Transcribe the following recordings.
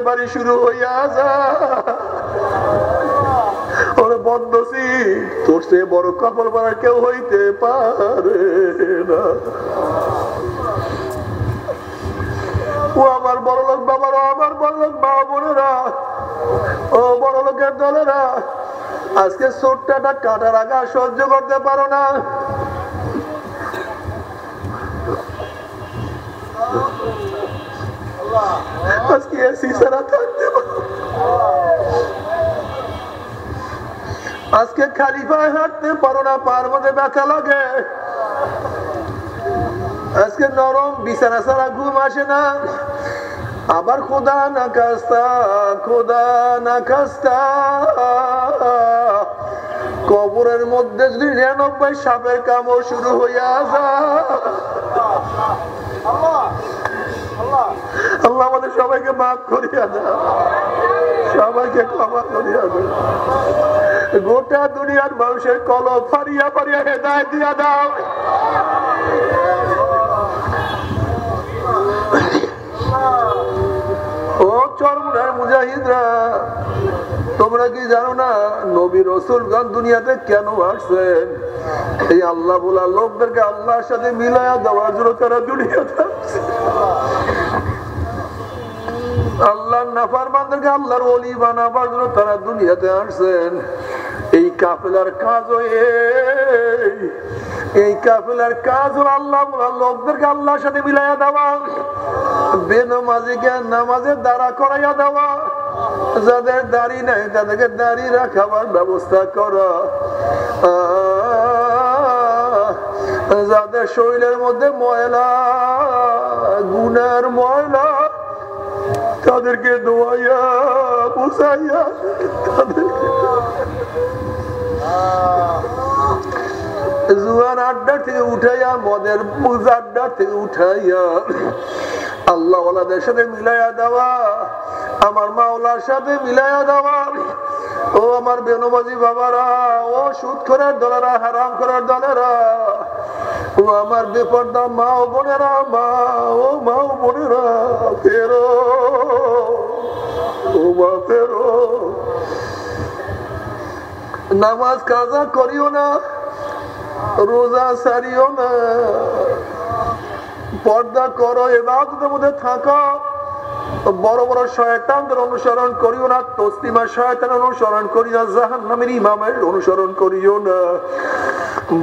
বাড়ি শুরু হইয়া যায়। ওরে বন্ধসি, তোর সে বড় কপাল বাড়া কেউ হইতে পারে না। ও আমার বড় লোক বাবারা, আমার বড় লোক বাবা বোনেরা, ও বড় লোকের দলেরা, আজকে ছোট্টটা কাটার আগা সহ্য করতে পারো না। আজকে এসি ছাড়া থাকতে পারো, আজকে খালি পায়ে হাঁটতে পারো না, পার মধ্যে ব্যথা লাগে, আজকে নরম বিছানা ছাড়া ঘুম আসে না। আবার খোদা না খাস্তা, খোদা না খাস্তা, কবরের মধ্যে যদি 99 সাপের কামড় শুরু হইয়া যায়। আল্লাহ আমাদের সবাইকে মাফ করিয়া দাও, সবাইকে ক্ষমা করিয়া দাও। গোটা দুনিয়ার মানুষের কলব ফারিয়া ফারিয়া হেদায়েত দিয়া দাও। ও চরমুনার মুজাহিদরা, তোমরা কি জানো না নবী রাসূলগণ দুনিয়াতে কেন আসছেন? এই আল্লাহ বলা লোকদেরকে আল্লাহর সাথে মিলায়া দেওয়ার জন্য তারা দুনিয়াতে আসছে। আল্লাহর নাফরমানদেরকে আল্লাহর ওলি বানাবার জন্য তারা দুনিয়াতে আসছেন। এই কাফেলার কাজ, এই কাফেলার কাজ হলো আল্লাহ বলা লোকদেরকে আল্লাহর সাথে মিলাইয়া দেওয়া, বেনামাজিকে নামাজের দ্বারা করাইয়া দেওয়া, যাদের দাড়ি নাই তাদেরকে দাড়ি রাখাবার ব্যবস্থা করা, যাদের শরীরের মধ্যে ময়লা, গুনার ময়লা, তাদেরকে ধোয়াইয়া বুঝাইয়া, তাদেরকে জুয়ার আড্ডা থেকে উঠাইয়া, মদের বুঝ আড্ডা থেকে উঠাইয়া আল্লাহ ওয়ালাদের সাথে মিলাইয়া দেওয়া, আমার মাওলার সাথে মিলাইয়া দেওয়া। ও আমার বেনমাজি বাবারা, ও সুদ করার দলেরা, হারাম করার দলেরা, ও আমার বেপরদা মা ও বোনেরা, মা ও মা ও বোনেরা, ফেরো ও মা ফেরো। নামাজ কাজা করিও না, রোজা সারিও না, পর্দা করো, ইবাদতের মধ্যে থাকো। বড় বড় শয়তানদের অনুসরণ করিও না, তসলিমা শয়তানের অনুসরণ করিও না, জাহান্নামের ইমামের অনুসরণ করিও না,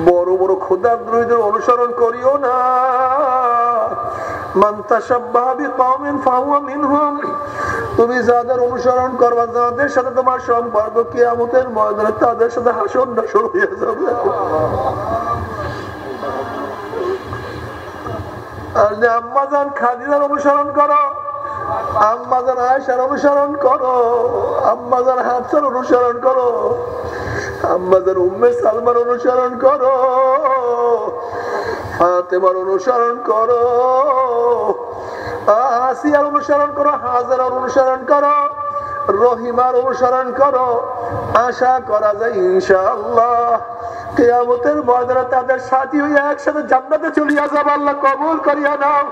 বড় বড় খোদাদ্রোহীদের অনুসরণ করিও না। মান তাশাব্বাহা বিকওমিন ফাহুয়া মিনহুম, তুমি যাদের অনুসরণ করবা, যাদের সাথে তোমার সম্পর্ক, কিয়ামতের ময়দানে তাদের সাথে হাসর নাসর হয়ে যাবে। আর যে আম্মাজান খাদিজার অনুসরণ করো, আম্মাজান আয়েশার অনুসরণ করো, আম্মাজান হাফসার অনুসরণ করো, আম্মাজান উম্মে সালমার অনুসরণ করো, ফাতেমার অনুসরণ করো, আসিয়ার অনুসরণ করো, হাজারার অনুসরণ করো, রহিমার অনুসরণ করো। আশা করা যায় ইনশাআল্লাহ কিয়ামতের ময়দানে তাদের সাথী হয়ে একসাথে জান্নাতে চলিয়া যাবে। আল্লাহ কবুল করিয়া নাও।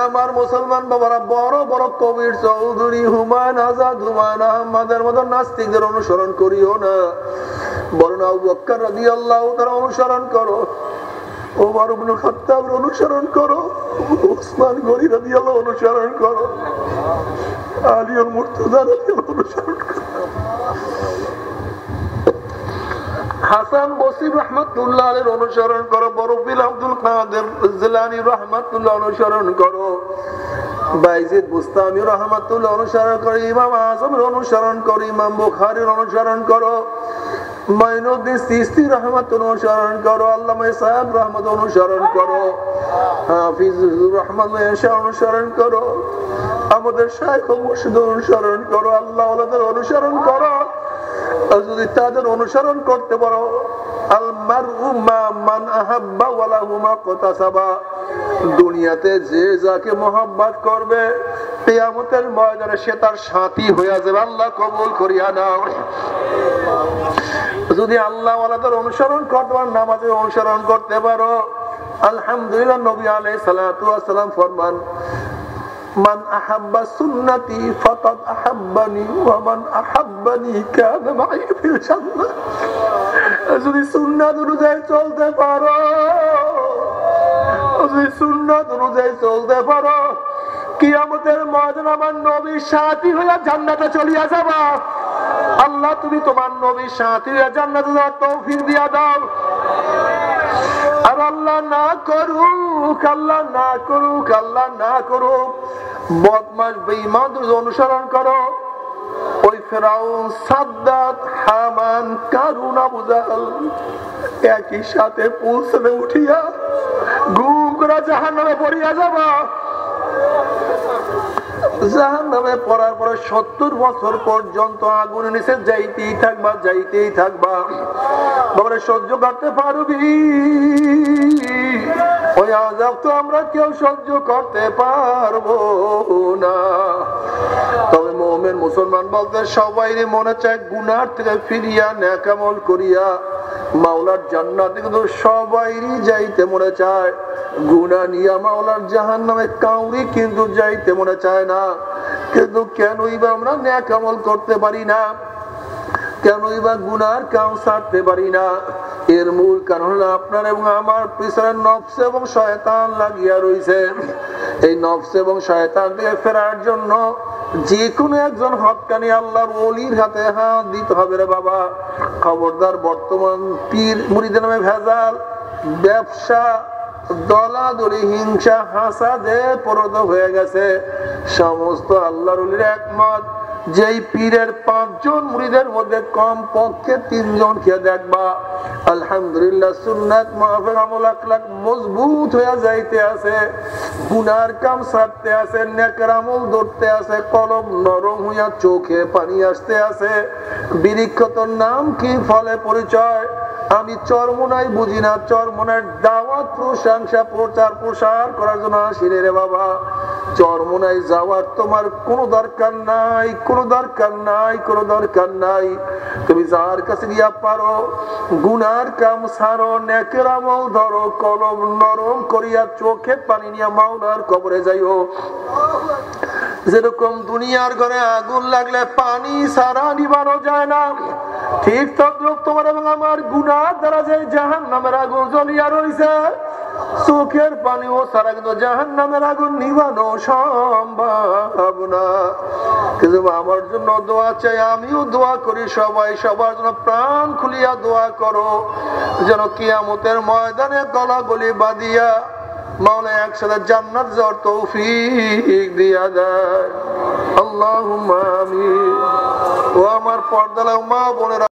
আমার মুসলমান বাবারা, বড় বড় কবির চৌধুরী, হুমায়ুন আজাদ, হুমায়ুন আহমদের মতো নাস্তিকদের অনুসরণ করিও না, বরং আবু বকর রাদিয়াল্লাহু তাআলা অনুসরণ করো, ওমর ইবনে খাত্তাবের অনুসরণ করো, ওসমান গনি রাদিয়াল্লাহু অনুসরণ করো, আলীউল মুর্তজা রাদিয়াল্লাহু অনুসরণ করো, হাসান বসরি রাহমাতুল্লাহ আলাইহির অনুসরণ করো, বরফিল আব্দুল কাদের জিলানী রাহমাতুল্লাহ অনুসরণ করো, বাইজিদ বুস্তামি রাহমাতুল্লাহ অনুসরণ করো, ইমাম আযমের অনুসরণ করো, ইমাম বুখারীর অনুসরণ করো, মাইনুদ্দিন চিশতি রাহমাতুল্লাহ অনুসরণ করো, আল্লামা ইসহাক রাহমাতুল্লাহ অনুসরণ করো, হাফিজুর রহমান অনুসরণ করো, আমাদের শাইখ মুর্শিদ অনুসরণ করো, আল্লাহ ওয়ালাদের অনুসরণ করো। যদি তাদের অনুসরণ করতে পারো, আল মারউ মা মান আহাব্বা ওয়া লাহু মা কাতাসাবা, দুনিয়াতে যে যাকে মহব্বত করবে কিয়ামতের ময়দানে সে তার সাথী হয়ে যাবে। আল্লাহ কবুল করিয়া নাও। যদি আল্লাহ ওয়ালাদের অনুসরণ করতে পারো, নামাজের অনুসরণ করতে পারো, আলহামদুলিল্লাহ। নবী আলাইহিস সালাতু ওয়াস সালাম ফরমান, মান আহাব্বা সুন্নতি ফাকাদ আহাব্বানি ওয়া মান আহাব্বানি কানা মাই ফিল জান্নাহ। যদি সুন্নাত অনুযায়ী চলতে পারো, যদি সুন্নাত অনুযায়ী চলতে পারো, কিয়ামতের ময়দানে আমার নবীর সাথী হয়ে জান্নাতে চলিয়া যাবা। আল্লাহ তুমি তোমার নবীর সাথী হয়ে জান্নাতে যাওয়ার তৌফিক দিয়া দাও। আর আল্লাহ না করুক, আল্লাহ না করুক, আল্লাহ না করুক বদমাশ বেঈমানদের অনুসরণ করো। ওই ফেরাউন, সাদ্দাত, হামান, কারুন, আবু জাহল একই সাথে পৌঁছলে উঠিয়া গুম করে জাহান্নামে পড়িয়া যাবা। জাহান্নামে পড়ার পরে 70 বছর পর্যন্ত আগুনের নিচে যাইতেই থাকবা, যাইতেই থাকবা। বাবারে সহ্য করতে পারবি? ওই আযাব তো আমরা কেউ সহ্য করতে পারবো না। তবে মুমিন মুসলমান বলতে সবাইরই মনে চায় গুনাহ থেকে ফিরিয়া নেক আমল করিয়া মাওলার জান্নাতে, কিন্তু সবাইরই যাইতে মনে চায়। গুনাহ নিয়া মাওলার জাহান্নামে কাউরি কিন্তু যাইতে মনে চায় না। কিন্তু কেনই বা আমরা নেক আমল করতে পারি না? কেনই বা গুনার কাম ছাড়তে পারি না? এর মূল কারণ হলো আপনার এবং আমার পিছনে নফস এবং শয়তান লাগিয়া রয়েছে। এই নফস এবং শয়তান থেকে ফেরার জন্য যে কোনো একজন হক্কানি আল্লাহর ওলির হাতে হাত দিতে হবে রে বাবা। খবরদার, বর্তমান পীর মুরিদের নামে ভেজাল, ব্যবসা, দলাদলি, হিংসা, হাসাদে পরদ হয়ে গেছে। সমস্ত আল্লাহর ওলির একমত, যেই পীরের 5 জন মুরিদের মধ্যে কম পক্ষে 3 জনকে দেখবা আলহামদুলিল্লাহ সুন্নাত মাহফিল আমল আখলাক মজবুত হয়ে যাইতে আছে, গুনার কাম ছাড়তে আছে, নেকের আমল ধরতে আছে, কলম নরম হইয়া চোখে পানি আসতে আছে। বিরিক্ষতর নাম কি, ফলে পরিচয় আমি চরমোনাই বুঝি না। চরমোনার দাওয়াত, প্রশংসা, প্রচার প্রসার করার জন্য আসি রে বাবা। চরমোনাই যাওয়ার তোমার কোনো দরকার নাই, কোনো দরকার নাই, কোনো দরকার নাই। তুমি যার কাছে গিয়া পারো গুনার কাম ছাড়ো, নেকের আমল ধরো, কলম নরম করিয়া চোখে পানি নিয়ে মাওলার কবরে যাইও। যেরকম দুনিয়ার ঘরে আগুন লাগলে পানি ছাড়া নিবানো যায় না, ঠিক তদ্রুপ তোমার এবং আমার গুনার দ্বারা যে জাহান্নামের আগুন জ্বলিয়া রইছে, চোখের পানিও ছাড়া কিন্তু জাহান্নামের আগুন নিবানো সম্ভব না। কিন্তু আমার জন্য দোয়া চাই, আমিও দোয়া করি, সবাই সবার জন্য প্রাণ খুলিয়া দোয়া করো, যেন কিয়ামতের ময়দানে গলাগলি বাঁধিয়া মাওলা একসাথে জান্নাত যাওয়ার তৌফিক দিয়া দেয়। আল্লাহুম্মা আমিন। ও আমার পর্দালা মা বোনেরা,